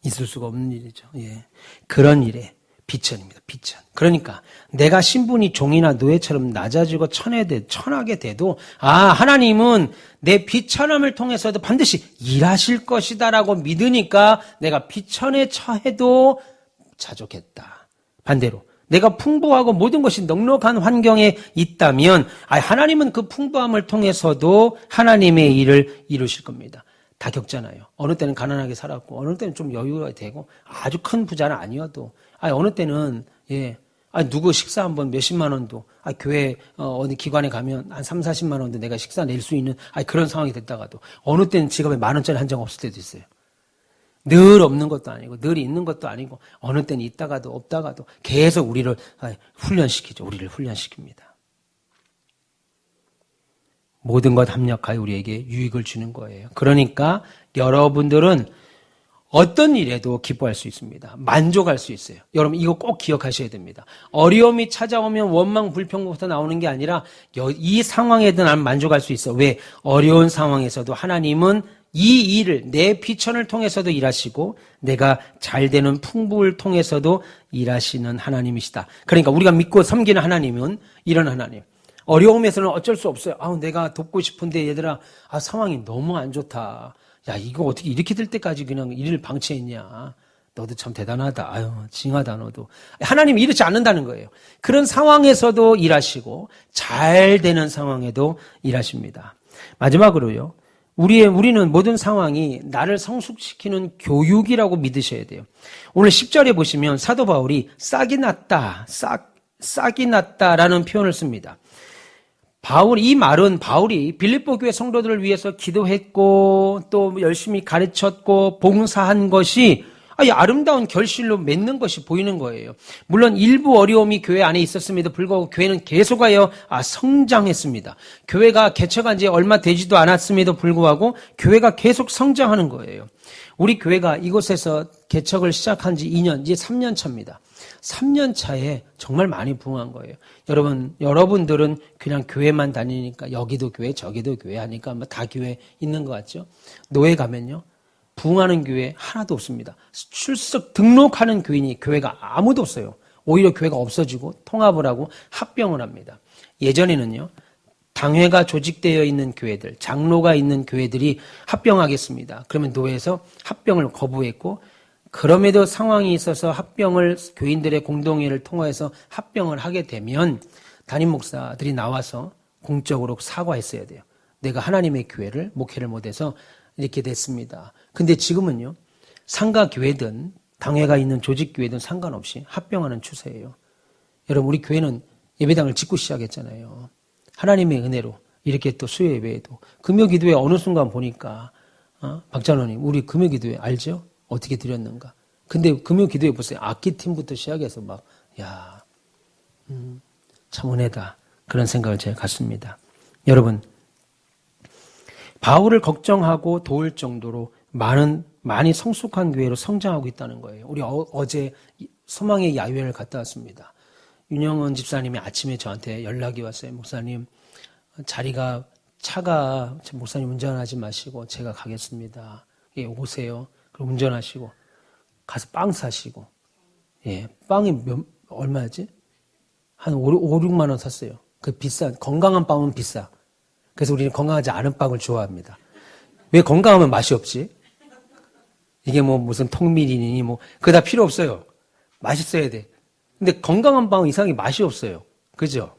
Speaker 1: 있을 수가 없는 일이죠. 예. 그런 일에 비천입니다. 비천. 그러니까 내가 신분이 종이나 노예처럼 낮아지고 천하게 돼도 하나님은 내 비천함을 통해서도 반드시 일하실 것이다라고 믿으니까 내가 비천에 처해도 자족했다. 반대로 내가 풍부하고 모든 것이 넉넉한 환경에 있다면 하나님은 그 풍부함을 통해서도 하나님의 일을 이루실 겁니다. 다 겪잖아요. 어느 때는 가난하게 살았고 어느 때는 좀 여유가 되고 아주 큰 부자는 아니어도 어느 때는 누구 식사 한번 몇십만 원도 교회 어느 기관에 가면 한 3, 40만 원도 내가 식사 낼 수 있는 그런 상황이 됐다가도 어느 때는 지갑에 10,000원짜리 한 장 없을 때도 있어요. 늘 없는 것도 아니고 늘 있는 것도 아니고 어느 때는 있다가도 없다가도 계속 우리를 훈련시키죠. 우리를 훈련시킵니다. 모든 것 합력하여 우리에게 유익을 주는 거예요. 그러니까 여러분들은 어떤 일에도 기뻐할 수 있습니다. 만족할 수 있어요. 여러분 이거 꼭 기억하셔야 됩니다. 어려움이 찾아오면 원망 불평부터 나오는 게 아니라 이 상황에도 난 만족할 수 있어. 왜? 어려운 상황에서도 하나님은 이 일을 내 비천을 통해서도 일하시고 내가 잘 되는 풍부를 통해서도 일하시는 하나님이시다. 그러니까 우리가 믿고 섬기는 하나님은 이런 하나님. 어려움에서는 어쩔 수 없어요. 내가 돕고 싶은데 얘들아, 상황이 너무 안 좋다. 야, 이거 어떻게 이렇게 될 때까지 그냥 일을 방치했냐. 너도 참 대단하다. 아유, 징하다 너도. 하나님이 이렇지 않는다는 거예요. 그런 상황에서도 일하시고 잘 되는 상황에도 일하십니다. 마지막으로요. 우리는 모든 상황이 나를 성숙시키는 교육이라고 믿으셔야 돼요. 오늘 10절에 보시면 사도 바울이 싹이 났다라는 표현을 씁니다. 이 말은 바울이 빌립보 교회 성도들을 위해서 기도했고 또 열심히 가르쳤고 봉사한 것이 아름다운 결실로 맺는 것이 보이는 거예요. 물론 일부 어려움이 교회 안에 있었음에도 불구하고 교회는 계속하여 성장했습니다. 교회가 개척한 지 얼마 되지도 않았음에도 불구하고 교회가 계속 성장하는 거예요. 우리 교회가 이곳에서 개척을 시작한 지 2년, 이제 3년 차입니다. 3년 차에 정말 많이 부흥한 거예요. 여러분들은 그냥 교회만 다니니까 여기도 교회, 저기도 교회 하니까 다 교회 있는 것 같죠? 노예 가면요. 부흥하는 교회 하나도 없습니다. 출석 등록하는 교인이 교회가 아무도 없어요. 오히려 교회가 없어지고 통합을 하고 합병을 합니다. 예전에는요. 당회가 조직되어 있는 교회들, 장로가 있는 교회들이 합병하겠습니다. 그러면 노회에서 합병을 거부했고 그럼에도 상황이 있어서 교인들의 공동회를 통해서 합병을 하게 되면 담임 목사들이 나와서 공적으로 사과했어야 돼요. 내가 하나님의 교회를 목회를 못해서 이렇게 됐습니다. 근데 지금은요. 상가교회든 당회가 있는 조직교회든 상관없이 합병하는 추세예요. 여러분 우리 교회는 예배당을 짓고 시작했잖아요. 하나님의 은혜로 이렇게 또 수요예배에도 금요기도회 어느 순간 보니까 박찬호님 우리 금요기도회 알죠? 어떻게 드렸는가. 근데 금요기도회 보세요. 악기팀부터 시작해서 참 은혜다. 그런 생각을 제가 갖습니다. 여러분 바울을 걱정하고 도울 정도로 많이 성숙한 교회로 성장하고 있다는 거예요. 우리 어제 소망의 야유회를 갔다 왔습니다. 윤영은 집사님이 아침에 저한테 연락이 왔어요. 목사님 차가 목사님 운전하지 마시고 제가 가겠습니다. 오세요. 그럼 운전하시고 가서 빵 사시고 빵이 얼마였지? 한 5, 6만 원 샀어요. 그 비싼 건강한 빵은 비싸. 그래서 우리는 건강하지 않은 빵을 좋아합니다. 왜 건강하면 맛이 없지? 이게 무슨 통밀이니 그거 다 필요 없어요. 맛있어야 돼. 근데 건강한 빵은 이상하게 맛이 없어요. 그죠?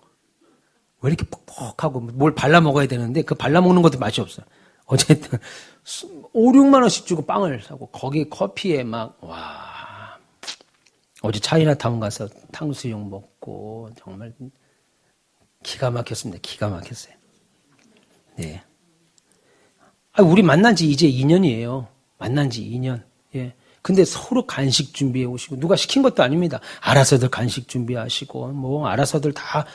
Speaker 1: 왜 이렇게 퍽퍽하고 뭘 발라 먹어야 되는데 그 발라 먹는 것도 맛이 없어요. 어쨌든 5, 6만 원씩 주고 빵을 사고 거기 커피에 어제 차이나타운 가서 탕수육 먹고 정말 기가 막혔습니다. 기가 막혔어요. 네. 우리 만난 지 이제 2년이에요. 만난 지 2년. 예. 근데 서로 간식 준비해 오시고, 누가 시킨 것도 아닙니다. 알아서들 간식 준비하시고, 알아서들 다,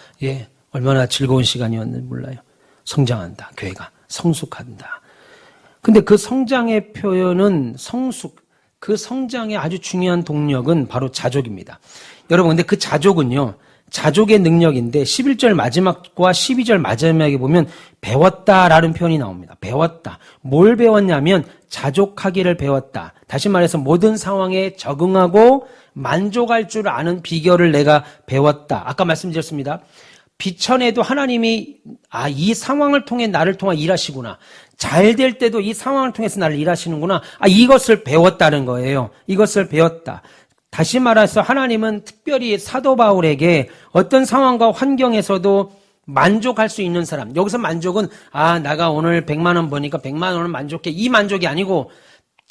Speaker 1: 얼마나 즐거운 시간이었는지 몰라요. 성장한다. 교회가. 성숙한다. 근데 그 성장의 표현은 그 성장의 아주 중요한 동력은 바로 자족입니다. 여러분, 근데 그 자족은요, 자족의 능력인데 11절 마지막과 12절 마지막에 보면 배웠다라는 표현이 나옵니다. 배웠다. 뭘 배웠냐면 자족하기를 배웠다. 다시 말해서 모든 상황에 적응하고 만족할 줄 아는 비결을 내가 배웠다. 아까 말씀드렸습니다. 비천에도 하나님이 이 상황을 통해 나를 통해 일하시구나. 잘 될 때도 이 상황을 통해서 나를 일하시는구나. 이것을 배웠다는 거예요. 이것을 배웠다. 다시 말해서 하나님은 특별히 사도 바울에게 어떤 상황과 환경에서도 만족할 수 있는 사람. 여기서 만족은 내가 오늘 100만 원 버니까 100만 원은 만족해. 이 만족이 아니고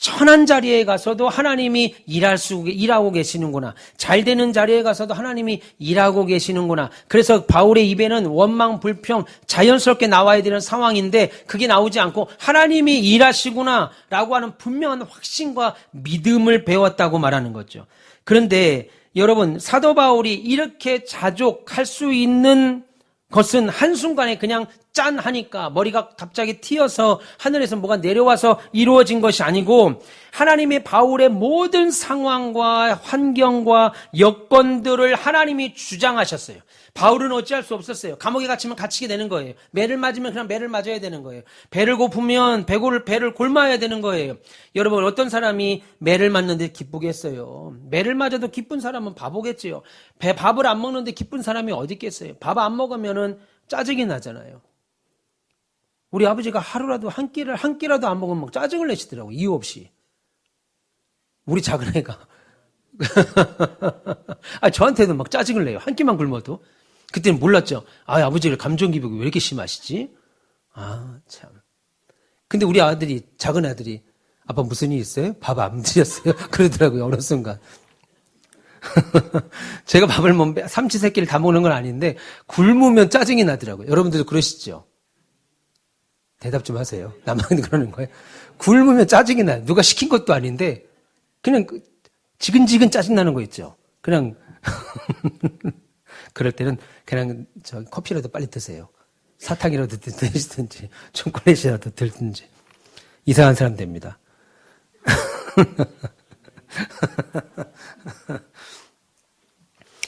Speaker 1: 천한 자리에 가서도 하나님이 일하고 계시는구나. 잘 되는 자리에 가서도 하나님이 일하고 계시는구나. 그래서 바울의 입에는 원망, 불평 자연스럽게 나와야 되는 상황인데 그게 나오지 않고 하나님이 일하시구나 라고 하는 분명한 확신과 믿음을 배웠다고 말하는 거죠. 그런데 여러분, 사도 바울이 이렇게 자족할 수 있는 것은 한순간에 그냥 짠 하니까 머리가 갑자기 튀어서 하늘에서 뭐가 내려와서 이루어진 것이 아니고 하나님의 바울의 모든 상황과 환경과 여건들을 하나님이 주장하셨어요. 바울은 어찌할 수 없었어요. 감옥에 갇히면 갇히게 되는 거예요. 매를 맞으면 그냥 매를 맞아야 되는 거예요. 배를 고프면 배를 곪아야 되는 거예요. 여러분, 어떤 사람이 매를 맞는데 기쁘겠어요? 매를 맞아도 기쁜 사람은 바보겠지요. 밥을 안 먹는데 기쁜 사람이 어디 있겠어요? 밥 안 먹으면은 짜증이 나잖아요. 우리 아버지가 하루라도 한 끼라도 안 먹으면 막 짜증을 내시더라고요. 이유 없이. 우리 작은 애가. 저한테도 막 짜증을 내요. 한 끼만 굶어도. 그때는 몰랐죠. 아버지가 감정기복이 왜 이렇게 심하시지? 참. 근데 우리 작은 아들이, 아빠 무슨 일 있어요? 밥 안 드셨어요? 그러더라고요, 어느 순간. 제가 밥을 삼시세끼를 다 먹는 건 아닌데, 굶으면 짜증이 나더라고요. 여러분들도 그러시죠? 대답 좀 하세요. 나만 그러는 거예요? 굶으면 짜증이 나요. 누가 시킨 것도 아닌데, 그냥 지근지근 짜증나는 거 있죠? 그냥, 그럴 때는 그냥 커피라도 빨리 드세요. 사탕이라도 드시든지, 초콜릿이라도 들든지. 이상한 사람 됩니다.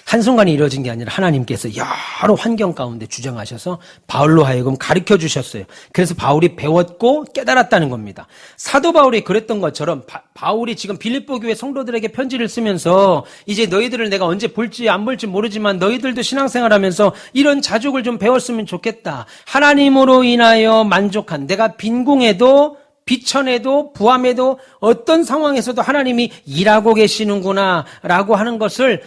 Speaker 1: 한순간에 이루어진 게 아니라 하나님께서 여러 환경 가운데 주장하셔서 바울로 하여금 가르쳐 주셨어요. 그래서 바울이 배웠고 깨달았다는 겁니다. 사도 바울이 그랬던 것처럼 바울이 지금 빌립보 교회 성도들에게 편지를 쓰면서 이제 너희들을 내가 언제 볼지 안 볼지 모르지만 너희들도 신앙생활하면서 이런 자족을 좀 배웠으면 좋겠다. 하나님으로 인하여 만족한, 내가 빈궁에도 비천에도 부함에도 어떤 상황에서도 하나님이 일하고 계시는구나 라고 하는 것을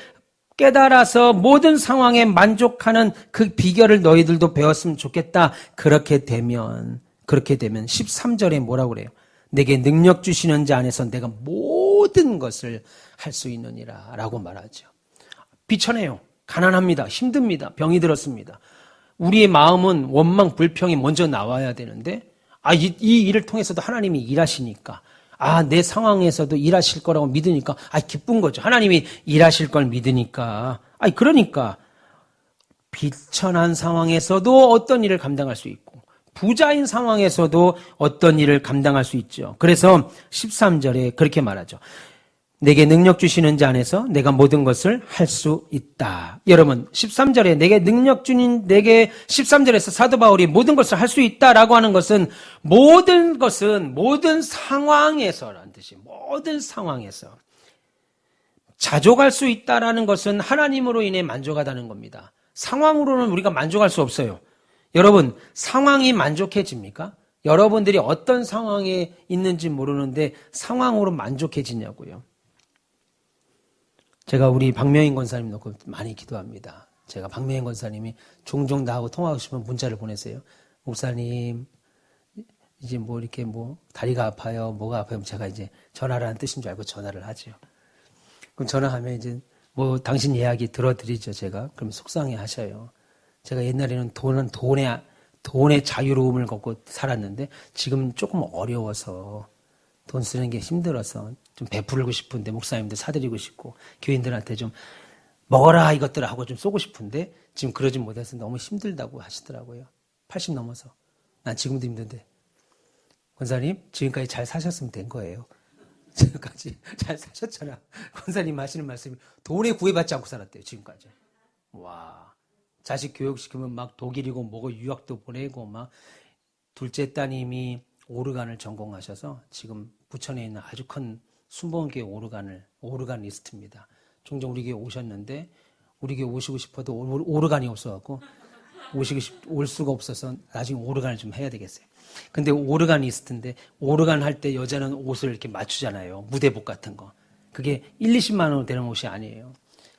Speaker 1: 깨달아서 모든 상황에 만족하는 그 비결을 너희들도 배웠으면 좋겠다. 그렇게 되면 13절에 뭐라고 그래요? 내게 능력 주시는 자 안에서 내가 모든 것을 할 수 있느니라 라고 말하죠. 비천해요. 가난합니다. 힘듭니다. 병이 들었습니다. 우리의 마음은 원망, 불평이 먼저 나와야 되는데 이 일을 통해서도 하나님이 일하시니까 내 상황에서도 일하실 거라고 믿으니까 기쁜 거죠. 하나님이 일하실 걸 믿으니까. 그러니까 비천한 상황에서도 어떤 일을 감당할 수 있고 부자인 상황에서도 어떤 일을 감당할 수 있죠. 그래서 13절에 그렇게 말하죠. 내게 능력 주시는 자 안에서 내가 모든 것을 할 수 있다. 여러분, 13절에 내게 13절에서 사도 바울이 모든 것을 할 수 있다라고 하는 것은 모든 상황에서라는 뜻이에요. 모든 상황에서. 자족할 수 있다라는 것은 하나님으로 인해 만족하다는 겁니다. 상황으로는 우리가 만족할 수 없어요. 여러분, 상황이 만족해집니까? 여러분들이 어떤 상황에 있는지 모르는데 상황으로 만족해지냐고요. 제가 우리 박명인 권사님 놓고 많이 기도합니다. 제가 박명인 권사님이 종종 나하고 통화하고 싶으면 문자를 보내세요. 목사님, 이제 이렇게 다리가 아파요, 뭐가 아파요. 제가 이제 전화를 하는 뜻인 줄 알고 전화를 하죠. 그럼 전화하면 이제 당신 이야기 들어드리죠, 제가. 그럼 속상해 하셔요. 제가 옛날에는 돈의 자유로움을 갖고 살았는데 지금 조금 어려워서 돈 쓰는 게 힘들어서 좀 베풀고 싶은데 목사님들 사드리고 싶고 교인들한테 좀 먹어라 이것들 하고 좀 쏘고 싶은데 지금 그러지 못해서 너무 힘들다고 하시더라고요. 80 넘어서. 난 지금도 힘든데. 권사님, 지금까지 잘 사셨으면 된 거예요. 지금까지 잘 사셨잖아. 권사님 하시는 말씀이 돈에 구애받지 않고 살았대요. 지금까지. 와, 자식 교육시키면 막 독일이고 뭐고 유학도 보내고 막 둘째 따님이 오르간을 전공하셔서 지금 부천에 있는 아주 큰 순복음교회 오르간리스트입니다. 종종 우리 교회 오셨는데 우리 교회 오시고 싶어도 오르간이 없어갖고 올 수가 없어서 나중에 오르간을 좀 해야 되겠어요. 근데 오르간리스트인데 오르간 할 때 여자는 옷을 이렇게 맞추잖아요. 무대복 같은 거. 그게 20만 원 되는 옷이 아니에요.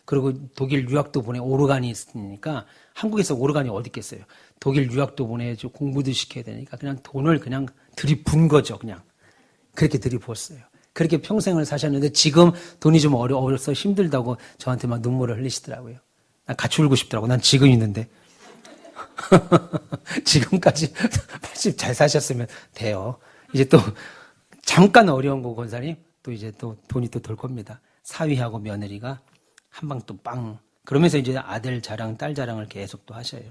Speaker 1: 그리고 독일 유학도 보내 오르간리스트니까 한국에서 오르간이 어디 있겠어요. 독일 유학도 보내야죠. 공부도 시켜야 되니까 그냥 돈을 그냥 들이분 거죠. 그냥. 그렇게 들이부었어요. 그렇게 평생을 사셨는데 지금 돈이 좀 어려서 힘들다고 저한테 막 눈물을 흘리시더라고요. 난 같이 울고 싶더라고. 난 지금 있는데. 지금까지 80 잘 사셨으면 돼요. 이제 또 잠깐 어려운 거 권사님 또 이제 또 돈이 또 돌 겁니다. 사위하고 며느리가 한 방 또 빵. 그러면서 이제 아들 자랑, 딸 자랑을 계속 또 하셔요.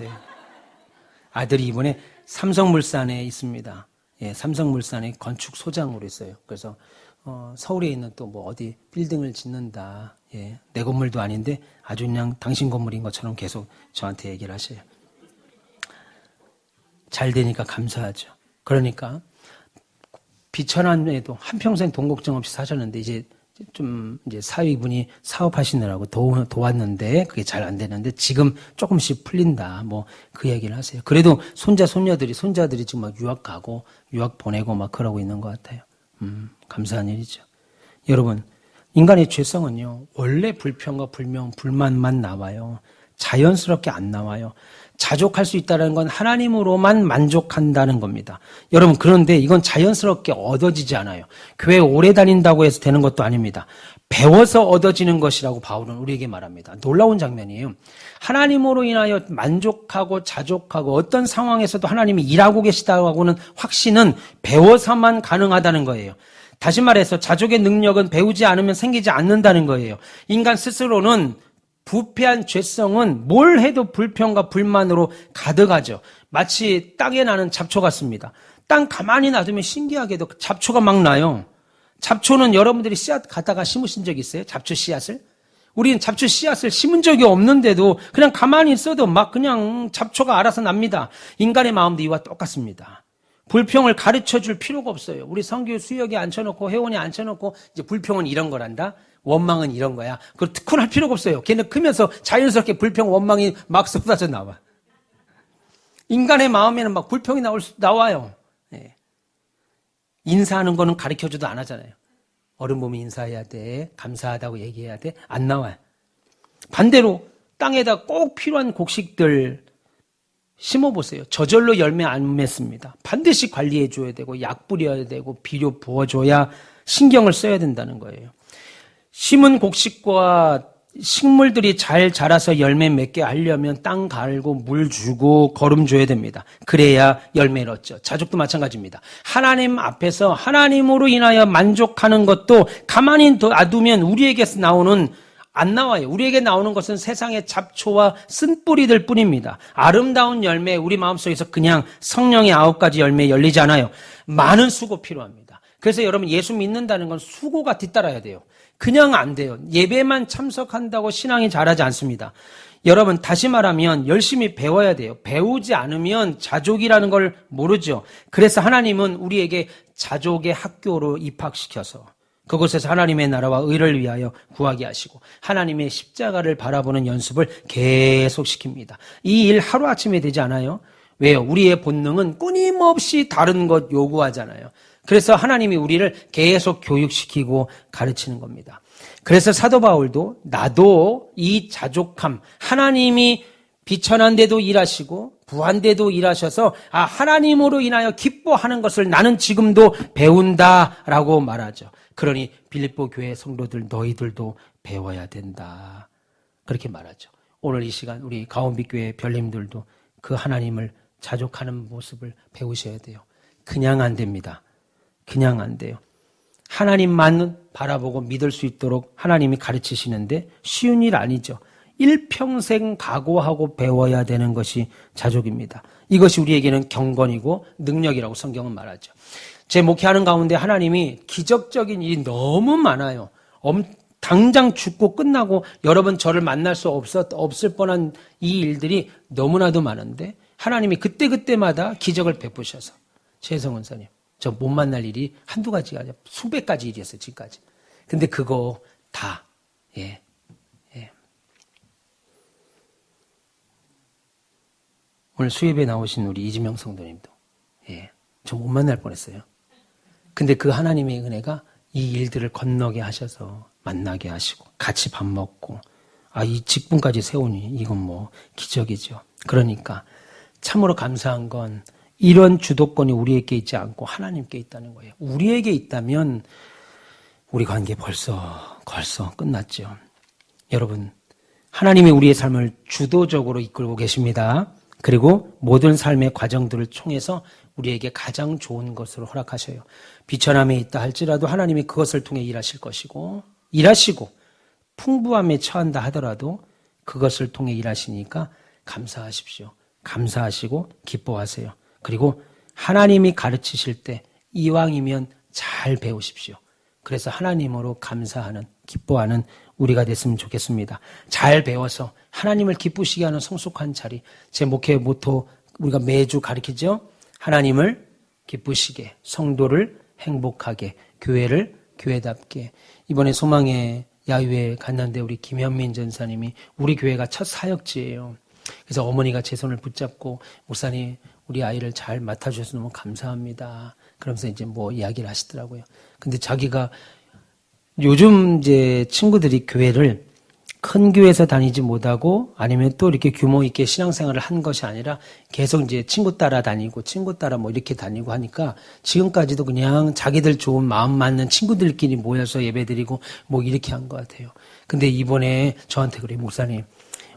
Speaker 1: 네. 아들이 이번에 삼성물산에 있습니다. 예, 삼성물산에 건축 소장으로 있어요. 그래서 서울에 있는 또 뭐 어디 빌딩을 짓는다. 예, 내 건물도 아닌데 아주 그냥 당신 건물인 것처럼 계속 저한테 얘기를 하셔요. 잘 되니까 감사하죠. 그러니까 비천안에도 한평생 돈 걱정 없이 사셨는데 이제 사위분이 사업하시느라고 도왔는데 그게 잘 안 되는데 지금 조금씩 풀린다. 뭐 그 얘기를 하세요. 그래도 손자들이 지금 막 유학 가고 유학 보내고 막 그러고 있는 것 같아요. 감사한 일이죠. 여러분, 인간의 죄성은요, 원래 불평과 불만만 나와요. 자연스럽게 안 나와요. 자족할 수 있다는 건 하나님으로만 만족한다는 겁니다. 여러분, 그런데 이건 자연스럽게 얻어지지 않아요. 교회 오래 다닌다고 해서 되는 것도 아닙니다. 배워서 얻어지는 것이라고 바울은 우리에게 말합니다. 놀라운 장면이에요. 하나님으로 인하여 만족하고 자족하고 어떤 상황에서도 하나님이 일하고 계시다고는 확신은 배워서만 가능하다는 거예요. 다시 말해서 자족의 능력은 배우지 않으면 생기지 않는다는 거예요. 인간 스스로는 부패한 죄성은 뭘 해도 불평과 불만으로 가득하죠. 마치 땅에 나는 잡초 같습니다. 땅 가만히 놔두면 신기하게도 잡초가 막 나요. 잡초는 여러분들이 씨앗 갖다가 심으신 적 있어요? 잡초 씨앗을? 우리는 잡초 씨앗을 심은 적이 없는데도 그냥 가만히 있어도 막 그냥 잡초가 알아서 납니다. 인간의 마음도 이와 똑같습니다. 불평을 가르쳐 줄 필요가 없어요. 우리 성교 수역에 앉혀놓고 회원에 앉혀놓고 이제 불평은 이런 거란다. 원망은 이런 거야. 그걸 특훈할 필요가 없어요. 걔는 크면서 자연스럽게 불평, 원망이 막 쏟아져 나와. 인간의 마음에는 막 불평이 나와요. 네. 인사하는 거는 가르쳐줘도 안 하잖아요. 어른 보면 인사해야 돼. 감사하다고 얘기해야 돼. 안 나와요. 반대로 땅에다 꼭 필요한 곡식들 심어보세요. 저절로 열매 안 맺습니다. 반드시 관리해줘야 되고 약 뿌려야 되고 비료 부어줘야 신경을 써야 된다는 거예요. 심은 곡식과 식물들이 잘 자라서 열매 맺게 하려면 땅 갈고 물 주고 거름 줘야 됩니다. 그래야 열매를 얻죠. 자족도 마찬가지입니다. 하나님 앞에서 하나님으로 인하여 만족하는 것도 가만히 놔두면 우리에게서 나오는 안 나와요. 우리에게 나오는 것은 세상의 잡초와 쓴뿌리들 뿐입니다. 아름다운 열매, 우리 마음속에서 그냥 성령의 9가지 열매 열리지 않아요. 많은 수고 필요합니다. 그래서 여러분 예수 믿는다는 건 수고가 뒤따라야 돼요. 그냥 안 돼요. 예배만 참석한다고 신앙이 자라지 않습니다. 여러분 다시 말하면 열심히 배워야 돼요. 배우지 않으면 자족이라는 걸 모르죠. 그래서 하나님은 우리에게 자족의 학교로 입학시켜서 그곳에서 하나님의 나라와 의를 위하여 구하게 하시고 하나님의 십자가를 바라보는 연습을 계속 시킵니다. 이 일 하루아침에 되지 않아요? 왜요? 우리의 본능은 끊임없이 다른 것 요구하잖아요. 그래서 하나님이 우리를 계속 교육시키고 가르치는 겁니다. 그래서 사도 바울도 나도 이 자족함, 하나님이 비천한 데도 일하시고 부한 데도 일하셔서 하나님으로 인하여 기뻐하는 것을 나는 지금도 배운다라고 말하죠. 그러니 빌립보 교회 성도들 너희들도 배워야 된다. 그렇게 말하죠. 오늘 이 시간 우리 가온빛교회 별님들도 그 하나님을 자족하는 모습을 배우셔야 돼요. 그냥 안 됩니다. 그냥 안 돼요. 하나님만 바라보고 믿을 수 있도록 하나님이 가르치시는데 쉬운 일 아니죠. 일평생 각오하고 배워야 되는 것이 자족입니다. 이것이 우리에게는 경건이고 능력이라고 성경은 말하죠. 제 목회하는 가운데 하나님이 기적적인 일이 너무 많아요. 당장 죽고 끝나고 여러분 저를 만날 수 없을 뻔한 이 일들이 너무나도 많은데 하나님이 그때그때마다 기적을 베푸셔서 최성원 사님 저 못 만날 일이 한두 가지가 아니라 수백 가지 일이었어요, 지금까지. 근데 그거 다, 예. 오늘 수협에 나오신 우리 이지명 성도님도, 저 못 만날 뻔했어요. 근데 그 하나님의 은혜가 이 일들을 건너게 하셔서 만나게 하시고, 같이 밥 먹고, 이 직분까지 세우니, 이건 뭐, 기적이죠. 그러니까, 참으로 감사한 건, 이런 주도권이 우리에게 있지 않고 하나님께 있다는 거예요. 우리에게 있다면 우리 관계 벌써 끝났죠. 여러분, 하나님이 우리의 삶을 주도적으로 이끌고 계십니다. 그리고 모든 삶의 과정들을 통해서 우리에게 가장 좋은 것으로 허락하셔요. 비천함에 있다 할지라도 하나님이 그것을 통해 일하실 것이고, 일하시고 풍부함에 처한다 하더라도 그것을 통해 일하시니까 감사하십시오. 감사하시고 기뻐하세요. 그리고 하나님이 가르치실 때 이왕이면 잘 배우십시오. 그래서 하나님으로 감사하는, 기뻐하는 우리가 됐으면 좋겠습니다. 잘 배워서 하나님을 기쁘시게 하는 성숙한 자리. 제 목회 모토 우리가 매주 가르치죠. 하나님을 기쁘시게, 성도를 행복하게, 교회를 교회답게. 이번에 소망의 야유회 갔는데 우리 김현민 전사님이 우리 교회가 첫 사역지예요. 그래서 어머니가 제 손을 붙잡고 목사님 우리 아이를 잘 맡아주셔서 너무 감사합니다. 그러면서 이제 뭐 이야기를 하시더라고요. 근데 자기가 요즘 이제 친구들이 교회를 큰 교회에서 다니지 못하고 아니면 또 이렇게 규모 있게 신앙생활을 한 것이 아니라 계속 이제 친구 따라 다니고 친구 따라 뭐 이렇게 다니고 하니까 지금까지도 그냥 자기들 좋은 마음 맞는 친구들끼리 모여서 예배드리고 뭐 이렇게 한 것 같아요. 근데 이번에 저한테 그래, 목사님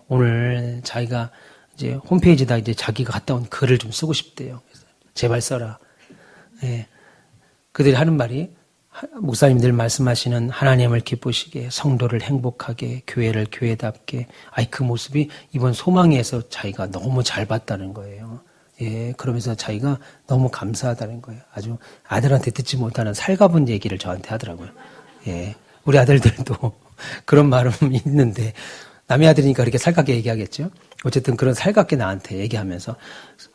Speaker 1: 오늘 자기가 이제 홈페이지에다 이제 자기가 갔다 온 글을 좀 쓰고 싶대요. 그래서 제발 써라. 예. 그들이 하는 말이 목사님들 말씀하시는 하나님을 기쁘시게, 성도를 행복하게, 교회를 교회답게. 그 모습이 이번 소망에서 자기가 너무 잘 봤다는 거예요. 예, 그러면서 자기가 너무 감사하다는 거예요. 아주 아들한테 듣지 못하는 살가분 얘기를 저한테 하더라고요. 예, 우리 아들들도 그런 말은 있는데 남의 아들이니까 그렇게 살갑게 얘기하겠죠. 어쨌든 그런 살갑게 나한테 얘기하면서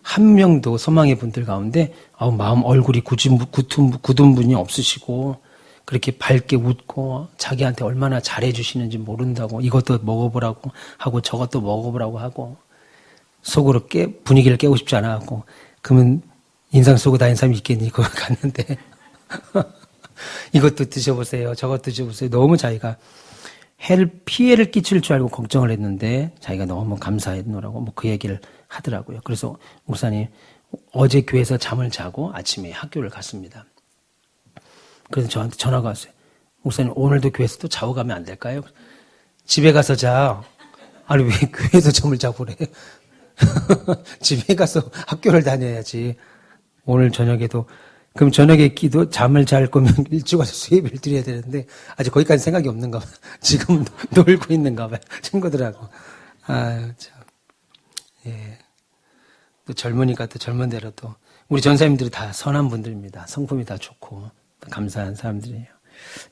Speaker 1: 한 명도 소망의 분들 가운데 마음 얼굴이 굳은 분이 없으시고 그렇게 밝게 웃고 자기한테 얼마나 잘해주시는지 모른다고 이것도 먹어보라고 하고 저것도 먹어보라고 하고 속으로 분위기를 깨고 싶지 않아 하고 그러면 인상 쓰고 다니는 사람이 있겠니? 그거 갔는데 이것도 드셔보세요. 저것도 드셔보세요. 너무 자기가 피해를 끼칠 줄 알고 걱정을 했는데 자기가 너무 감사했노라고 뭐 그 얘기를 하더라고요. 그래서 목사님 어제 교회에서 잠을 자고 아침에 학교를 갔습니다. 그래서 저한테 전화가 왔어요. 목사님 오늘도 교회에서 또 자고 가면 안 될까요? 집에 가서 자. 아니 왜 교회에서 잠을 자고 그래? 집에 가서 학교를 다녀야지. 오늘 저녁에도 그럼 저녁에 잠을 잘 거면 일찍 와서 수예배를 드려야 되는데 아직 거기까지 생각이 없는가 봐. 지금 놀고 있는가 봐요. 친구들하고. 참. 예. 또 젊으니까 또 젊은 대로 또 우리 전사님들이 다 선한 분들입니다. 성품이 다 좋고 감사한 사람들이에요.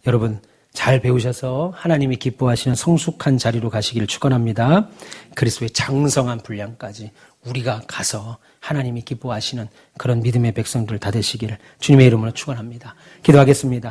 Speaker 1: 여러분 잘 배우셔서 하나님이 기뻐하시는 성숙한 자리로 가시기를 축원합니다. 그리스도의 장성한 분량까지 우리가 가서 하나님이 기뻐하시는 그런 믿음의 백성들 다 되시기를 주님의 이름으로 축원합니다. 기도하겠습니다.